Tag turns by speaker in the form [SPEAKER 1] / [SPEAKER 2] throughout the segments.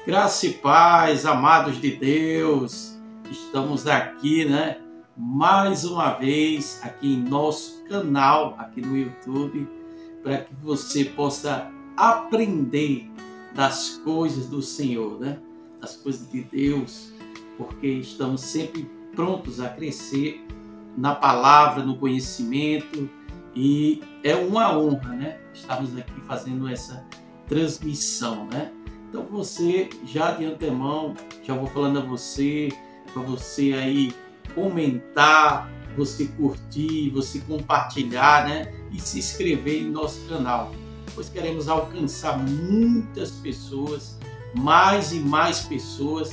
[SPEAKER 1] Graça e paz, amados de Deus, estamos aqui, mais uma vez aqui em nosso canal, aqui no YouTube, para que você possa aprender das coisas do Senhor, das coisas de Deus, porque estamos sempre prontos a crescer na palavra, no conhecimento, e é uma honra, estarmos aqui fazendo essa transmissão, Então você, já de antemão, já vou falando a você, para você aí comentar, você curtir, você compartilhar, e se inscrever em nosso canal. Pois queremos alcançar muitas pessoas, mais e mais pessoas,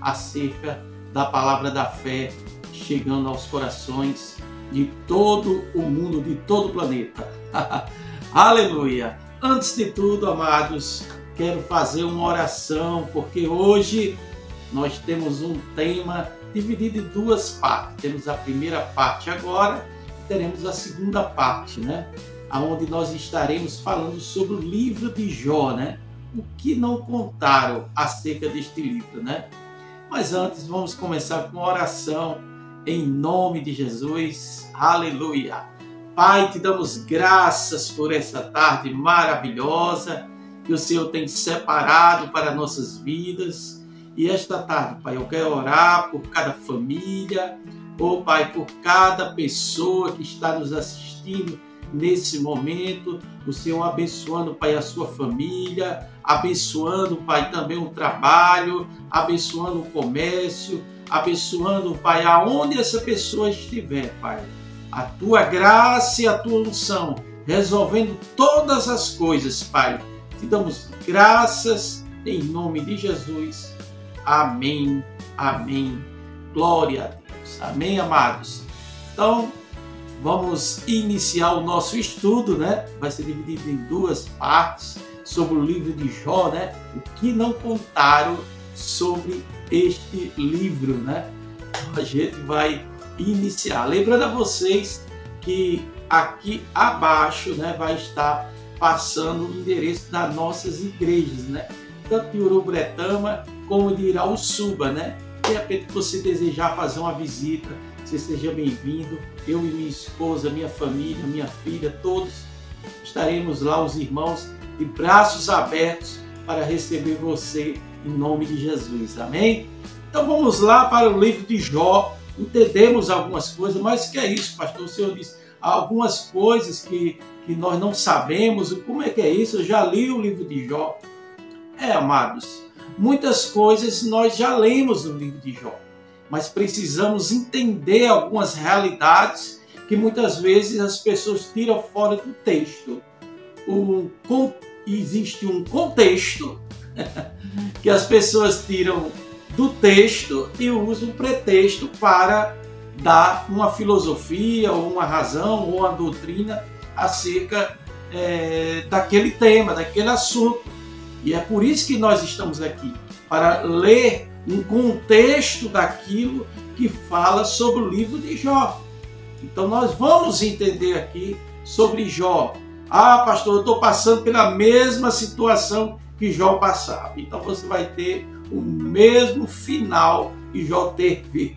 [SPEAKER 1] acerca da palavra da fé, chegando aos corações de todo o mundo, de todo o planeta. Aleluia! Antes de tudo, amados, quero fazer uma oração, porque hoje nós temos um tema dividido em duas partes. Temos a primeira parte agora e teremos a segunda parte, onde nós estaremos falando sobre o livro de Jó, O que não contaram acerca deste livro, Mas antes, vamos começar com uma oração em nome de Jesus. Aleluia! Pai, te damos graças por essa tarde maravilhosa que o Senhor tem separado para nossas vidas. E esta tarde, Pai, eu quero orar por cada família, Pai, por cada pessoa que está nos assistindo nesse momento. O Senhor abençoando, Pai, a sua família, abençoando, Pai, também o trabalho, abençoando o comércio, abençoando, Pai, aonde essa pessoa estiver, Pai. A tua graça e a tua unção, resolvendo todas as coisas, Pai. Te damos graças em nome de Jesus. Amém, amém. Glória a Deus. Amém, amados. Então, vamos iniciar o nosso estudo, Vai ser dividido em duas partes sobre o livro de Jó, O que não contaram sobre este livro, A gente vai iniciar. Lembrando a vocês que aqui abaixo, vai estar passando o endereço das nossas igrejas, Tanto de Urubretama como de Irauçuba, De repente, você desejar fazer uma visita, você seja bem-vindo. Eu e minha esposa, minha família, minha filha, todos estaremos lá, os irmãos, de braços abertos para receber você em nome de Jesus. Amém? Então vamos lá para o livro de Jó. Entendemos algumas coisas, mas que é isso, pastor? O Senhor disse algumas coisas que nós não sabemos. Como é que é isso? Eu já li o livro de Jó. Amados, muitas coisas nós já lemos no livro de Jó, mas precisamos entender algumas realidades que muitas vezes as pessoas tiram fora do texto. Existe um contexto que as pessoas tiram do texto e usam um pretexto para dar uma filosofia, ou uma razão, ou uma doutrina acerca daquele tema, daquele assunto. E é por isso que nós estamos aqui, para ler um contexto daquilo que fala sobre o livro de Jó. Então nós vamos entender aqui sobre Jó. Pastor, eu estou passando pela mesma situação que Jó passava. Então você vai ter o mesmo final que Jó teve.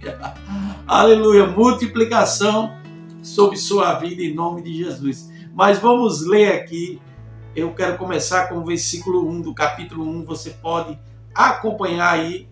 [SPEAKER 1] Aleluia, multiplicação sobre sua vida em nome de Jesus. Mas vamos ler aqui. Eu quero começar com o versículo 1 do capítulo 1. Você pode acompanhar aí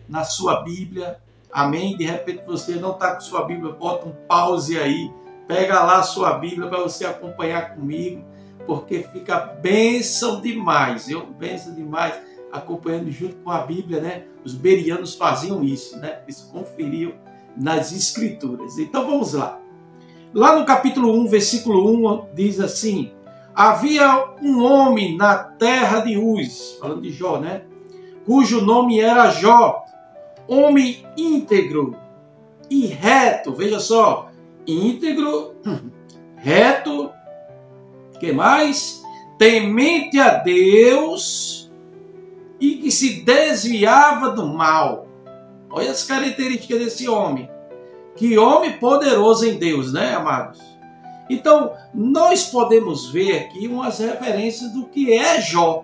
[SPEAKER 1] na sua Bíblia. Amém? De repente você não está com sua Bíblia, bota um pause aí. Pega lá a sua Bíblia para você acompanhar comigo, porque fica bênção demais. Bênção demais acompanhando junto com a Bíblia, Os berianos faziam isso, Eles conferiam nas Escrituras. Então vamos lá. Lá no capítulo 1, versículo 1, diz assim: havia um homem na terra de Uz, falando de Jó, cujo nome era Jó, homem íntegro e reto. Veja só, íntegro, reto, que mais? Temente a Deus e que se desviava do mal. Olha as características desse homem. Que homem poderoso em Deus, amados? Então, nós podemos ver aqui umas referências do que é Jó.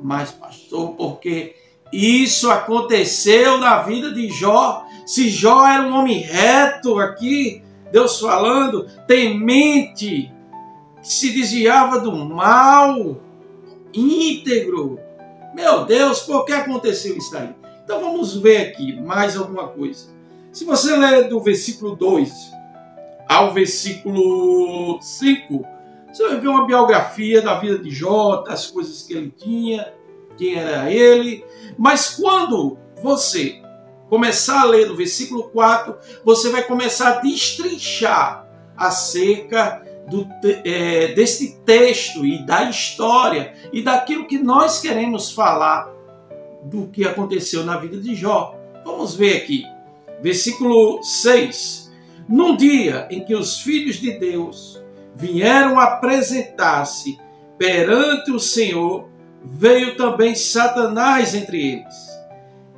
[SPEAKER 1] Mas, pastor, porque isso aconteceu na vida de Jó. Se Jó era um homem reto aqui, Deus falando, temente, se desviava do mal, íntegro. Meu Deus, por que aconteceu isso aí? Então vamos ver aqui mais alguma coisa. Se você ler do versículo 2 ao versículo 5, você vai ver uma biografia da vida de Jó, das coisas que ele tinha, quem era ele. Mas quando você começar a ler no versículo 4, você vai começar a destrinchar acerca desse texto e da história e daquilo que nós queremos falar do que aconteceu na vida de Jó. Vamos ver aqui, versículo 6. Num dia em que os filhos de Deus vieram apresentar-se perante o Senhor, veio também Satanás entre eles.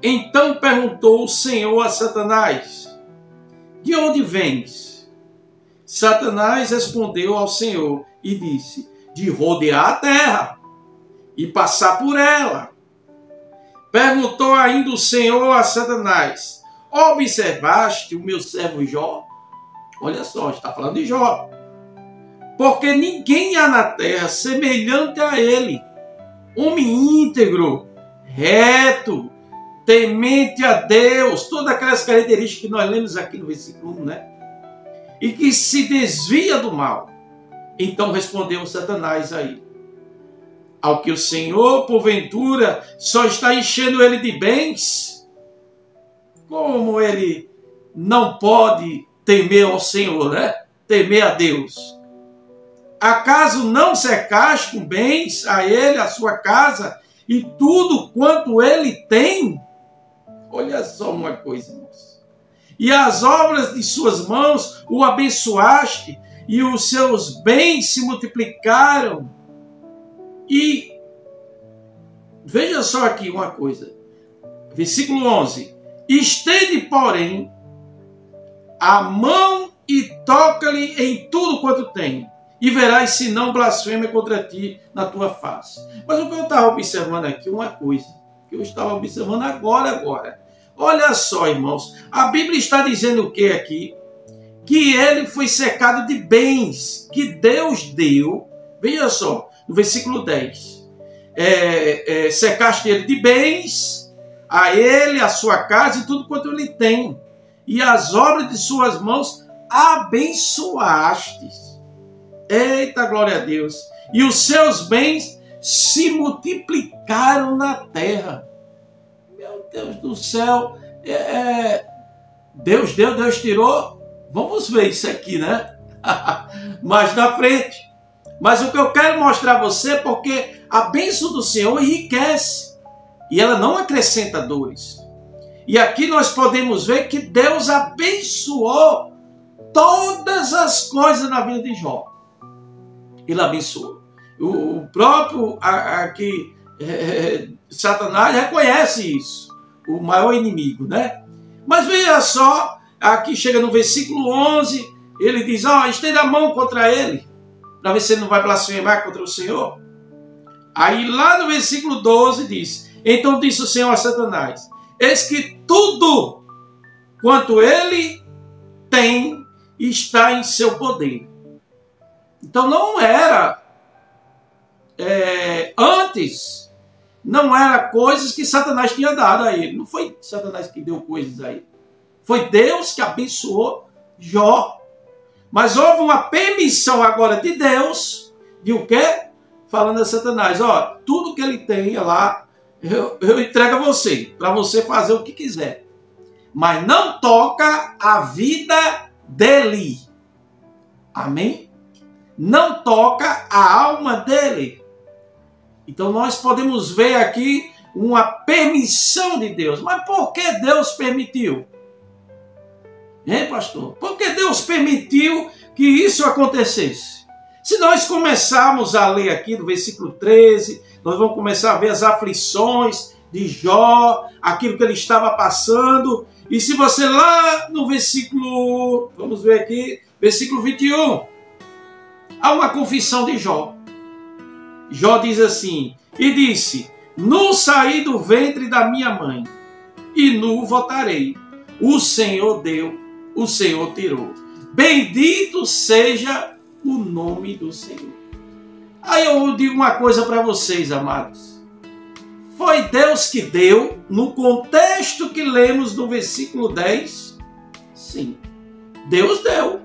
[SPEAKER 1] Então perguntou o Senhor a Satanás: de onde vens? Satanás respondeu ao Senhor e disse: de rodear a terra e passar por ela. Perguntou ainda o Senhor a Satanás: observaste o meu servo Jó? Olha só, está falando de Jó. Porque ninguém há na terra semelhante a ele, homem íntegro, reto, temente a Deus, todas aquelas características que nós lemos aqui no versículo 1, né? E que se desvia do mal. Então respondeu Satanás a ele: ao que o Senhor, porventura, só está enchendo ele de bens? Como ele não pode temer ao Senhor, né? Temer a Deus. Acaso não cercaste com bens a ele, a sua casa, e tudo quanto ele tem? Olha só uma coisa, irmãos. E as obras de suas mãos o abençoaste, e os seus bens se multiplicaram. E veja só aqui uma coisa. Versículo 11. Estende, porém, a mão e toca-lhe em tudo quanto tem, e verás se não blasfema contra ti na tua face. Mas o que eu estava observando aqui, uma coisa, que eu estava observando agora. Olha só, irmãos, a Bíblia está dizendo o que aqui? Que ele foi cercado de bens que Deus deu. Veja só, no versículo 10. Cercaste ele de bens, a ele, a sua casa e tudo quanto ele tem. E as obras de suas mãos abençoastes. Eita, glória a Deus. E os seus bens se multiplicaram na terra. Meu Deus do céu. Deus deu, Deus tirou. Vamos ver isso aqui, né? Mais na frente. Mas o que eu quero mostrar a você é porque a bênção do Senhor enriquece. E ela não acrescenta dores. E aqui nós podemos ver que Deus abençoou todas as coisas na vida de Jó. Ele abençoou. O próprio aqui, Satanás reconhece isso. O maior inimigo, né? Mas veja só, aqui chega no versículo 11, ele diz: estenda a mão contra ele, para ver se ele não vai blasfemar contra o Senhor. Aí lá no versículo 12 diz: então disse o Senhor a Satanás: eis que tudo quanto ele tem está em seu poder. Então não era, antes, não era coisas que Satanás tinha dado a ele. Não foi Satanás que deu coisas a ele. Foi Deus que abençoou Jó. Mas houve uma permissão agora de Deus, de o quê? Falando a Satanás: tudo que ele tem lá, eu entrego a você, para você fazer o que quiser. Mas não toca a vida dele. Amém? Não toca a alma dele. Então nós podemos ver aqui uma permissão de Deus. Mas por que Deus permitiu? Hein, pastor? Por que Deus permitiu que isso acontecesse? Se nós começarmos a ler aqui do versículo 13, nós vamos começar a ver as aflições de Jó, aquilo que ele estava passando. E se você lá no versículo, vamos ver aqui, versículo 21, há uma confissão de Jó. Jó diz assim: e disse: Nu saí do ventre da minha mãe, e nu voltarei. O Senhor deu, o Senhor tirou. Bendito seja o nome do Senhor. Aí eu digo uma coisa para vocês, amados. Foi Deus que deu, no contexto que lemos no versículo 10? Sim, Deus deu.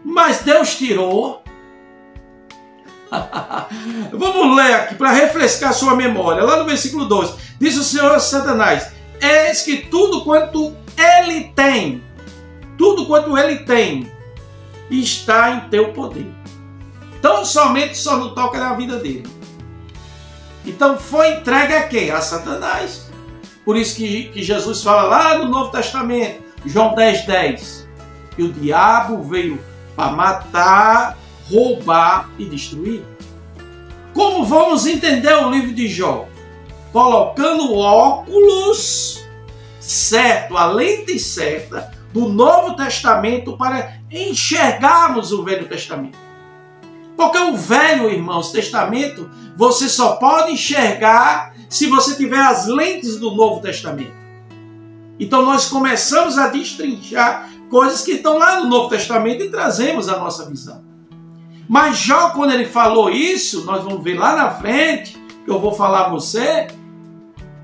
[SPEAKER 1] Mas Deus tirou. Vamos ler aqui para refrescar sua memória. Lá no versículo 12, diz o Senhor a Satanás: eis que tudo quanto ele tem, está em teu poder. Então somente só não toca na vida dele. Então foi entregue a quem? A Satanás. Por isso que Jesus fala lá no Novo Testamento, João 10:10, que o diabo veio para matar, roubar e destruir. Como vamos entender o livro de Jó? Colocando o óculos certo, a lente certa do Novo Testamento para enxergarmos o Velho Testamento. Porque o Velho, irmãos, Testamento, você só pode enxergar se você tiver as lentes do Novo Testamento. Então nós começamos a destrinchar coisas que estão lá no Novo Testamento e trazemos a nossa visão. Mas Jó, quando ele falou isso, nós vamos ver lá na frente, que eu vou falar a você,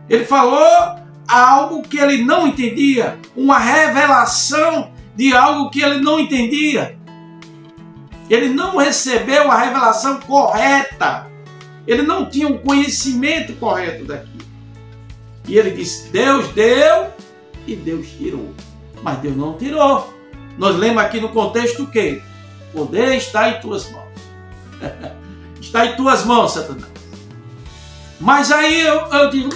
[SPEAKER 1] ele falou algo que ele não entendia, uma revelação de algo que ele não entendia. Ele não recebeu a revelação correta. Ele não tinha um conhecimento correto daquilo. E ele disse: Deus deu e Deus tirou. Mas Deus não tirou. Nós lemos aqui no contexto o quê? O poder está em tuas mãos. Está em tuas mãos, Satanás. Mas aí eu digo,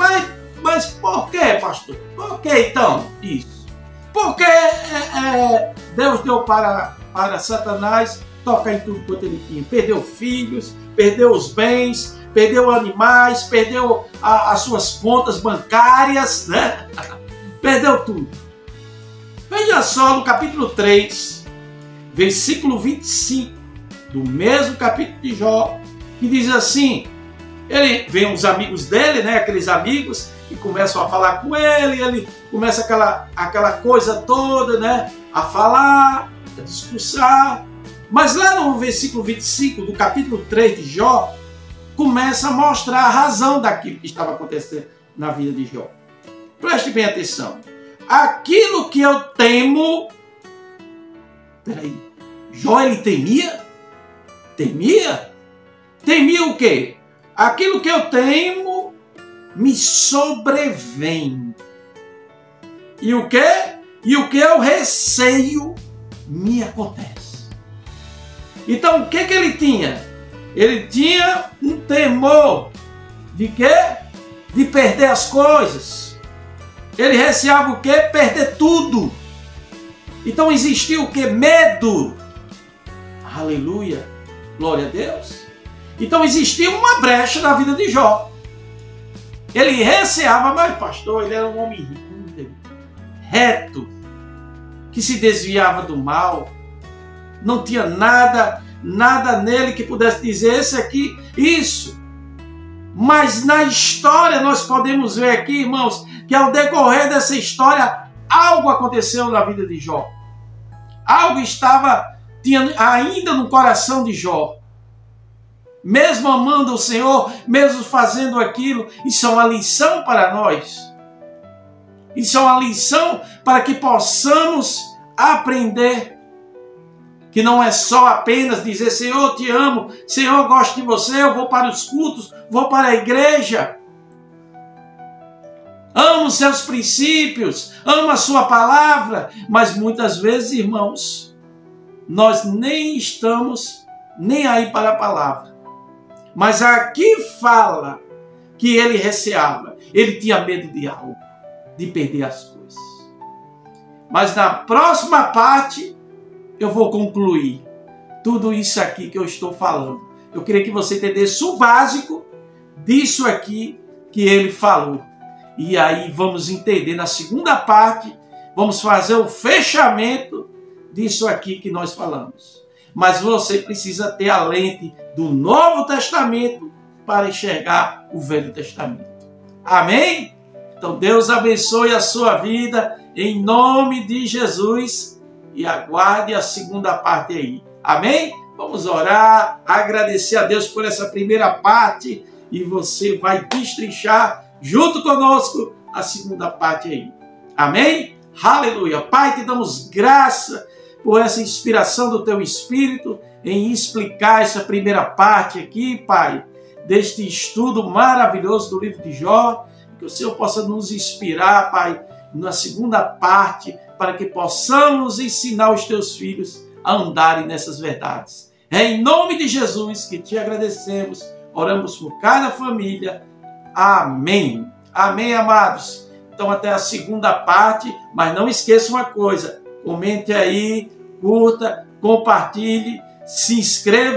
[SPEAKER 1] mas por que, pastor? Por que então isso? Porque Deus deu para Satanás tocar em tudo quanto ele tinha. Perdeu filhos, perdeu os bens, perdeu animais, perdeu as suas contas bancárias, né? Perdeu tudo. Veja só no capítulo 3, versículo 25, do mesmo capítulo de Jó, que diz assim, ele vem os amigos dele, né? Aqueles amigos, e começam a falar com ele começa aquela coisa toda, né? A falar, a discursar. Mas lá no versículo 25 do capítulo 3 de Jó, começa a mostrar a razão daquilo que estava acontecendo na vida de Jó. Preste bem atenção. Aquilo que eu temo... Peraí. Jó, ele temia? Temia? Temia o quê? Aquilo que eu temo me sobrevém. E o quê? E o que eu receio me acontece. Então, o que ele tinha? Ele tinha um temor de quê? De perder as coisas. Ele receava o quê? Perder tudo. Então, existia o quê? Medo. Aleluia. Glória a Deus. Então, existia uma brecha na vida de Jó. Ele receava, mas pastor, ele era um homem íntegro, reto, que se desviava do mal. Não tinha nada nele que pudesse dizer esse aqui, isso. Mas na história nós podemos ver aqui, irmãos, que ao decorrer dessa história, algo aconteceu na vida de Jó. Algo tinha ainda no coração de Jó. Mesmo amando o Senhor, mesmo fazendo aquilo, isso é uma lição para nós. Isso é uma lição para que possamos aprender que não é só apenas dizer, Senhor, te amo, Senhor, gosto de você, eu vou para os cultos, vou para a igreja. Amo os seus princípios, amo a sua palavra, mas muitas vezes, irmãos, nós nem estamos nem aí para a palavra. Mas aqui fala que ele receava, ele tinha medo de algo, de perder as coisas. Mas na próxima parte, eu vou concluir tudo isso aqui que eu estou falando. Eu queria que você entendesse o básico disso aqui que ele falou. E aí vamos entender na segunda parte, vamos fazer o fechamento disso aqui que nós falamos. Mas você precisa ter a lente do Novo Testamento para enxergar o Velho Testamento. Amém? Então Deus abençoe a sua vida em nome de Jesus e aguarde a segunda parte aí. Amém? Vamos orar, agradecer a Deus por essa primeira parte e você vai destrinchar junto conosco a segunda parte aí. Amém? Aleluia. Pai, te damos graça por essa inspiração do teu Espírito em explicar essa primeira parte aqui, Pai, deste estudo maravilhoso do livro de Jó, que o Senhor possa nos inspirar, Pai, na segunda parte, para que possamos ensinar os teus filhos a andarem nessas verdades. É em nome de Jesus que te agradecemos, oramos por cada família. Amém. Amém, amados. Então até a segunda parte, mas não esqueça uma coisa, comente aí, curta, compartilhe, se inscreva